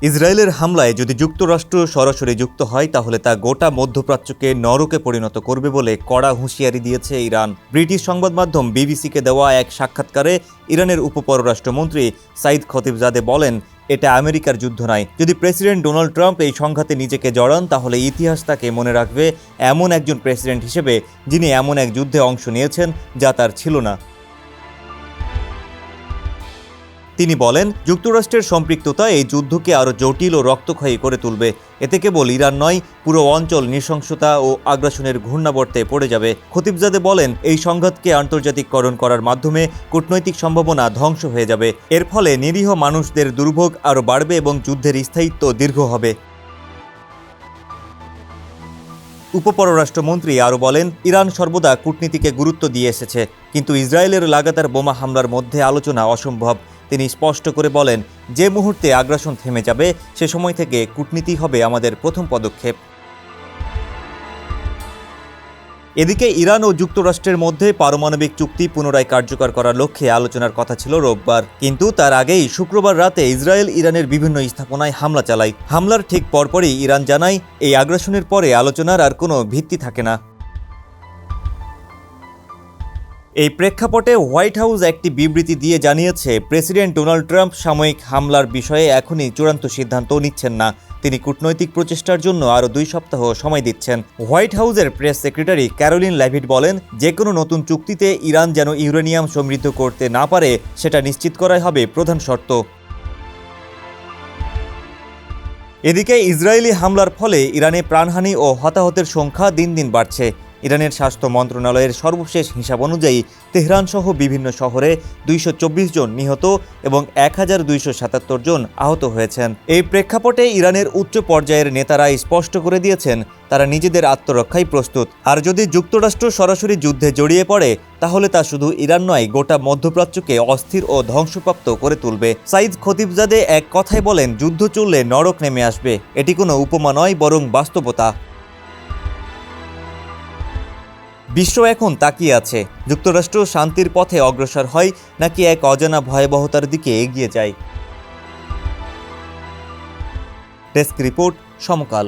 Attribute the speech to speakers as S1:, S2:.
S1: ইসরায়েলের হামলায় যদি যুক্তরাষ্ট্র সরাসরি যুক্ত হয় তাহলে তা গোটা মধ্যপ্রাচ্যকে নরকে পরিণত করবে বলে কড়া হুঁশিয়ারি দিয়েছে ইরান। ব্রিটিশ সংবাদ মাধ্যম বিবিসিকে দেওয়া এক সাক্ষাৎকারে ইরানের উপপররাষ্ট্রমন্ত্রী সাইদ খতিবজাদে বলেন, এটা আমেরিকার যুদ্ধ নয়। যদি প্রেসিডেন্ট ডোনাল্ড ট্রাম্প এই সংঘাতে নিজেকে জড়ান তাহলে ইতিহাস তাকে মনে রাখবে এমন একজন প্রেসিডেন্ট হিসেবে যিনি এমন এক যুদ্ধে অংশ নিয়েছেন যা তার ছিল না। তিনি বলেন, যুক্তরাষ্ট্রের সম্পৃক্ততা এই যুদ্ধকে আরও জটিল ও রক্তক্ষয়ী করে তুলবে। এতে কেবল ইরান নয়, পুরো অঞ্চল নৃশংসতা ও আগ্রাসনের ঘূর্ণাবর্তে পড়ে যাবে। খতিবজাদে বলেন, এই সংঘাতকে আন্তর্জাতিককরণ করার মাধ্যমে কূটনৈতিক সম্ভাবনা ধ্বংস হয়ে যাবে। এর ফলে নিরীহ মানুষদের দুর্ভোগ আরও বাড়বে এবং যুদ্ধের স্থায়িত্ব দীর্ঘ হবে। উপপররাষ্ট্রমন্ত্রী আরও বলেন, ইরান সর্বদা কূটনীতিকে গুরুত্ব দিয়ে এসেছে, কিন্তু ইসরায়েলের লাগাতার বোমা হামলার মধ্যে আলোচনা অসম্ভব। তিনি স্পষ্ট করে বলেন, যে মুহূর্তে আগ্রাসন থেমে যাবে সে সময় থেকে কূটনীতি হবে আমাদের প্রথম পদক্ষেপ। এদিকে ইরান ও যুক্তরাষ্ট্রের মধ্যে পারমাণবিক চুক্তি পুনরায় কার্যকর করার লক্ষ্যে আলোচনার কথা ছিল রোববার, কিন্তু তার আগেই শুক্রবার রাতে ইসরায়েল ইরানের বিভিন্ন স্থাপনায় হামলা চালায়। হামলার ঠিক পরপরই ইরান জানায়, এই আগ্রাসনের পরে আলোচনার আর কোনো ভিত্তি থাকে না। এই প্রেক্ষাপটে হোয়াইট হাউস একটি বিবৃতি দিয়ে জানিয়েছে, প্রেসিডেন্ট ডোনাল্ড ট্রাম্প সাময়িক হামলার বিষয়ে এখনই চূড়ান্ত সিদ্ধান্ত নিচ্ছেন না। তিনি কূটনৈতিক প্রচেষ্টার জন্য আরও 2 সপ্তাহ সময় দিচ্ছেন। হোয়াইট হাউসের প্রেস সেক্রেটারি ক্যারোলিন লেভিট বলেন, যে কোনো নতুন চুক্তিতে ইরান যেন ইউরেনিয়াম সমৃদ্ধ করতে না পারে সেটা নিশ্চিত করাই হবে প্রধান শর্ত। এদিকে ইসরায়েলি হামলার ফলে ইরানে প্রাণহানি ও হতাহতের সংখ্যা দিন দিন বাড়ছে। ইরানের স্বাস্থ্য মন্ত্রণালয়ের সর্বশেষ হিসাব অনুযায়ী তেহরান সহ বিভিন্ন শহরে 224 জন নিহত এবং 1277 জন আহত হয়েছেন। এই প্রেক্ষাপটে ইরানের উচ্চ পর্যায়ের নেতারা স্পষ্ট করে দিয়েছেন তারা নিজেদের আত্মরক্ষায় প্রস্তুত। আর যদি যুক্তরাষ্ট্র সরাসরি যুদ্ধে জড়িয়ে পড়ে তাহলে তা শুধু ইরান নয়, গোটা মধ্যপ্রাচ্যকে অস্থির ও ধ্বংসপ্রাপ্ত করে তুলবে। সাইদ খতিবজাদে এক কথায় বলেন, যুদ্ধ চললে নরক নেমে আসবে। এটি কোনো উপমা নয়, বরং বাস্তবতা। বিশ্ব এখন তাকিয়ে আছে, যুক্তরাষ্ট্র শান্তির পথে অগ্রসর হয় নাকি এক অজানা ভয়াবহতার দিকে এগিয়ে যায়। ডেস্ক রিপোর্ট, সমকাল।